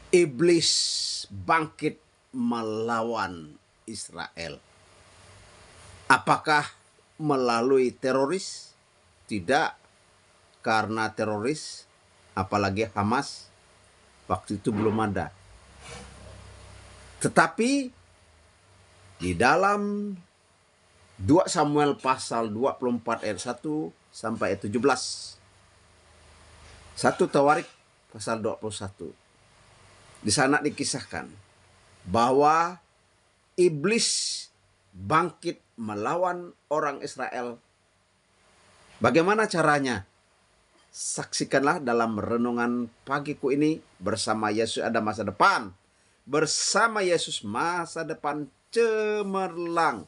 Iblis bangkit melawan Israel. Apakah melalui teroris? Tidak, karena teroris, apalagi Hamas, waktu itu belum ada. Tetapi di dalam 2 Samuel pasal 24 ayat 1 sampai ayat 17. 1 Tawarik pasal 21. Di sana dikisahkan bahwa iblis bangkit melawan orang Israel. Bagaimana caranya? Saksikanlah dalam renungan pagiku ini. Bersama Yesus ada masa depan. Bersama Yesus masa depan cemerlang.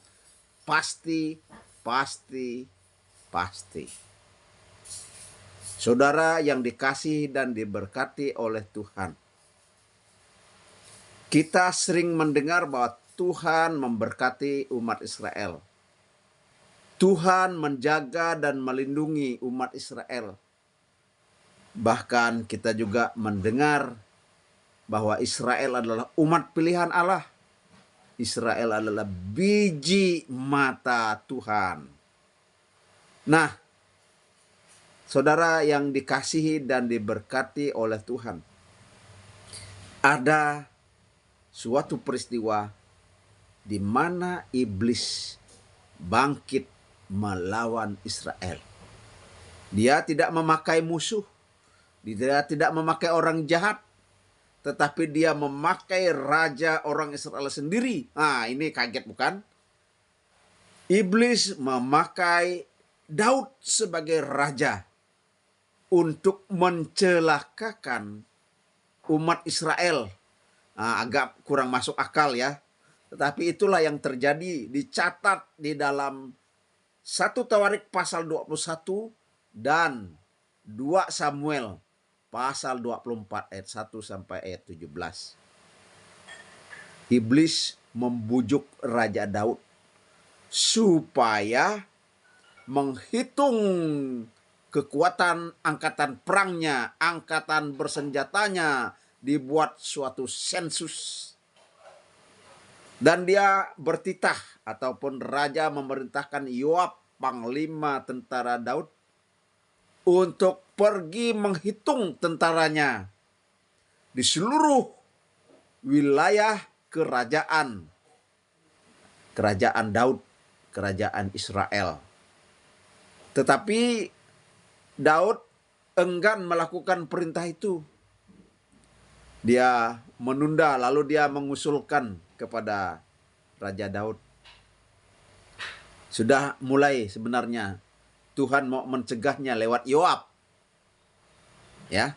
Pasti, pasti, pasti. Saudara yang dikasihi dan diberkati oleh Tuhan, kita sering mendengar bahwa Tuhan memberkati umat Israel. Tuhan menjaga dan melindungi umat Israel. Bahkan kita juga mendengar bahwa Israel adalah umat pilihan Allah. Israel adalah biji mata Tuhan. Nah, saudara yang dikasihi dan diberkati oleh Tuhan, ada suatu peristiwa di mana iblis bangkit melawan Israel. Dia tidak memakai musuh, dia tidak memakai orang jahat, tetapi dia memakai raja orang Israel sendiri. Nah, ini kaget bukan? Iblis memakai Daud sebagai raja untuk mencelakakan umat Israel. Nah, agak kurang masuk akal ya. Tetapi itulah yang terjadi, dicatat di dalam 1 Tawarik pasal 21 dan 2 Samuel pasal 24 ayat 1 sampai ayat 17. Iblis membujuk Raja Daud supaya menghitung kekuatan angkatan perangnya, angkatan bersenjatanya, dibuat suatu sensus. Dan dia bertitah ataupun raja memerintahkan Yoab, panglima tentara Daud, untuk pergi menghitung tentaranya di seluruh wilayah kerajaan Daud, kerajaan Israel. Tetapi Daud enggan melakukan perintah itu. Dia menunda, lalu dia mengusulkan kepada Raja Daud. Sudah mulai sebenarnya Tuhan mau mencegahnya lewat Yoab. Ya.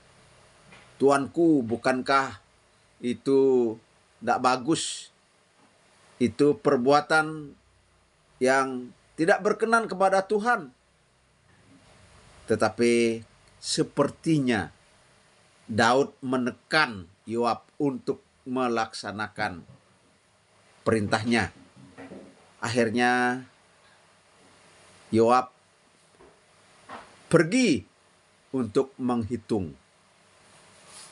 Tuanku, bukankah itu tidak bagus? Itu perbuatan yang tidak berkenan kepada Tuhan. Tetapi sepertinya Daud menekan Yoab untuk melaksanakan perintahnya. Akhirnya Yoab pergi untuk menghitung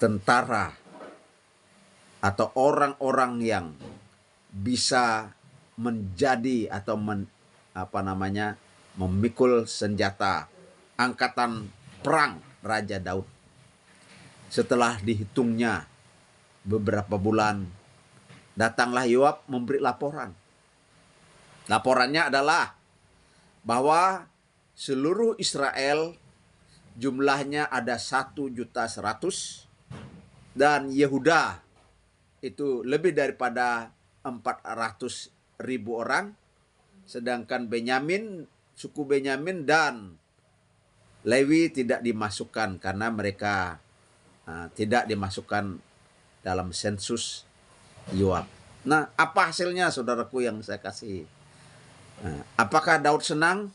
tentara atau orang-orang yang bisa menjadi atau memikul senjata angkatan perang Raja Daud. Setelah dihitungnya beberapa bulan, datanglah Yoab memberi laporan. Laporannya adalah bahwa seluruh Israel jumlahnya ada 1.100.000 dan Yehuda itu lebih daripada 400.000 orang, sedangkan suku Benyamin dan Lewi tidak dimasukkan karena mereka tidak dimasukkan dalam sensus Yoab. Nah, apa hasilnya saudaraku yang saya kasih? Apakah Daud senang?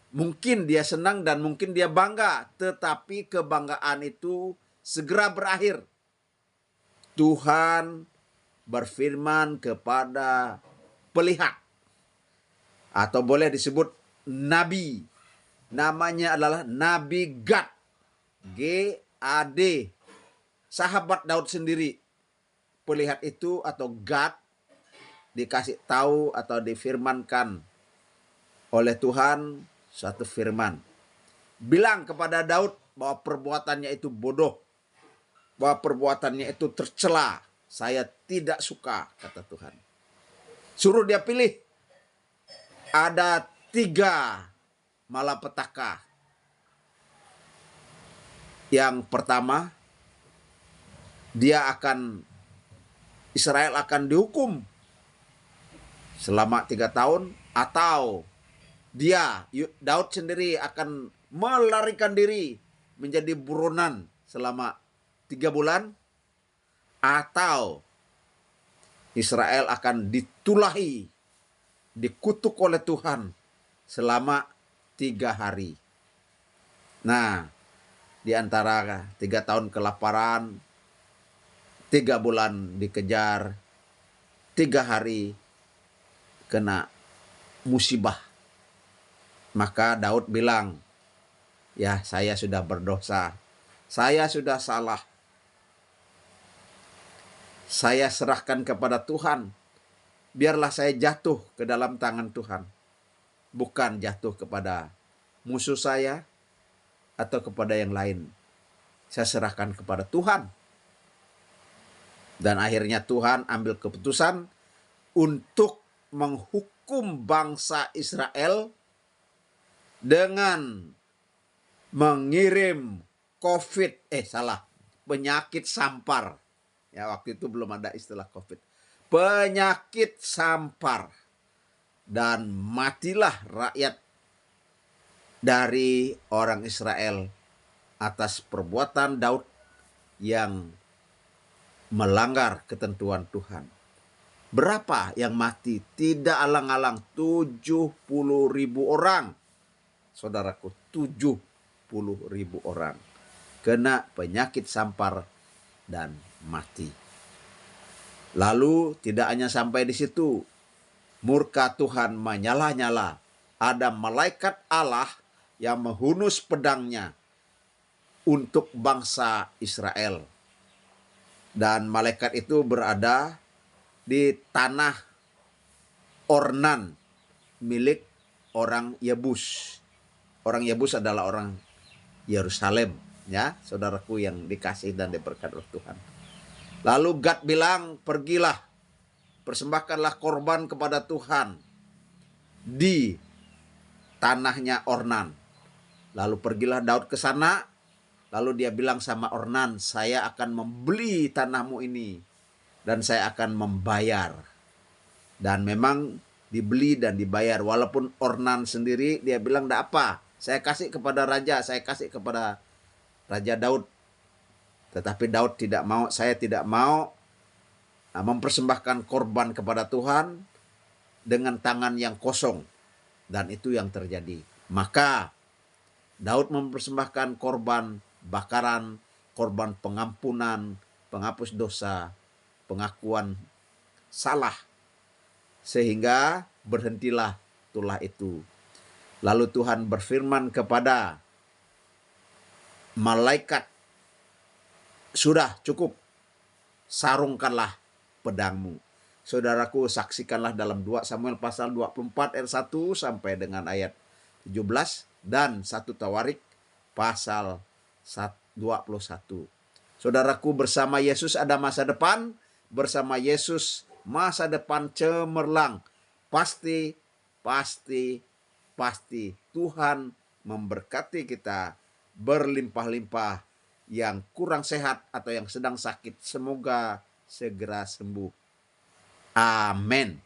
Mungkin dia senang dan mungkin dia bangga, tetapi kebanggaan itu segera berakhir. Tuhan berfirman kepada pelihat, atau boleh disebut nabi, namanya adalah Nabi Gad, Gad, sahabat Daud sendiri. pelihat itu atau Gad dikasih tahu atau difirmankan oleh Tuhan satu firman. Bilang kepada Daud bahwa perbuatannya itu bodoh, bahwa perbuatannya itu tercela. Saya tidak suka, kata Tuhan. Suruh dia pilih. Ada 3 malapetaka. Yang pertama, Israel akan dihukum selama 3 tahun, atau Daud sendiri akan melarikan diri menjadi buronan selama 3 bulan, atau Israel akan ditulahi, dikutuk oleh Tuhan selama 3 hari. Nah, di antara 3 tahun kelaparan, 3 bulan dikejar, 3 hari kena musibah. Maka Daud bilang, ya saya sudah berdosa, saya sudah salah. Saya serahkan kepada Tuhan. Biarlah saya jatuh ke dalam tangan Tuhan. Bukan jatuh kepada musuh saya atau kepada yang lain. Saya serahkan kepada Tuhan. Dan akhirnya Tuhan ambil keputusan untuk menghukum bangsa Israel dengan mengirim penyakit sampar. Ya, waktu itu belum ada istilah COVID. Penyakit sampar. Dan matilah rakyat dari orang Israel atas perbuatan Daud yang melanggar ketentuan Tuhan. Berapa yang mati? Tidak alang-alang, 70.000 orang. Saudaraku, 70.000 orang kena penyakit sampar dan mati. Lalu tidak hanya sampai di situ, murka Tuhan menyala-nyala. Ada malaikat Allah yang menghunus pedangnya untuk bangsa Israel. Dan malaikat itu berada di tanah Ornan milik orang Yebus. Orang Yebus adalah orang Yerusalem, ya, saudaraku yang dikasih dan diberkati oleh Tuhan. Lalu Gad bilang, pergilah, persembahkanlah korban kepada Tuhan di tanahnya Ornan. Lalu pergilah Daud ke sana, lalu dia bilang sama Ornan, saya akan membeli tanahmu ini dan saya akan membayar. Dan memang dibeli dan dibayar, walaupun Ornan sendiri dia bilang, enggak apa, saya kasih kepada raja, saya kasih kepada Raja Daud. Tetapi Daud tidak mau, saya tidak mau mempersembahkan korban kepada Tuhan dengan tangan yang kosong. Dan itu yang terjadi. Maka Daud mempersembahkan korban bakaran, korban pengampunan, penghapus dosa, pengakuan salah. Sehingga berhentilah tulah itu. Lalu Tuhan berfirman kepada malaikat, sudah cukup, sarungkanlah pedangmu. Saudaraku, saksikanlah dalam 2 Samuel pasal 24 ayat 1 sampai dengan ayat 17 dan 1 Tawarik pasal 21. Saudaraku, bersama Yesus ada masa depan, bersama Yesus masa depan cemerlang. Pasti Tuhan memberkati kita berlimpah-limpah. Yang kurang sehat atau yang sedang sakit, semoga segera sembuh. Amin.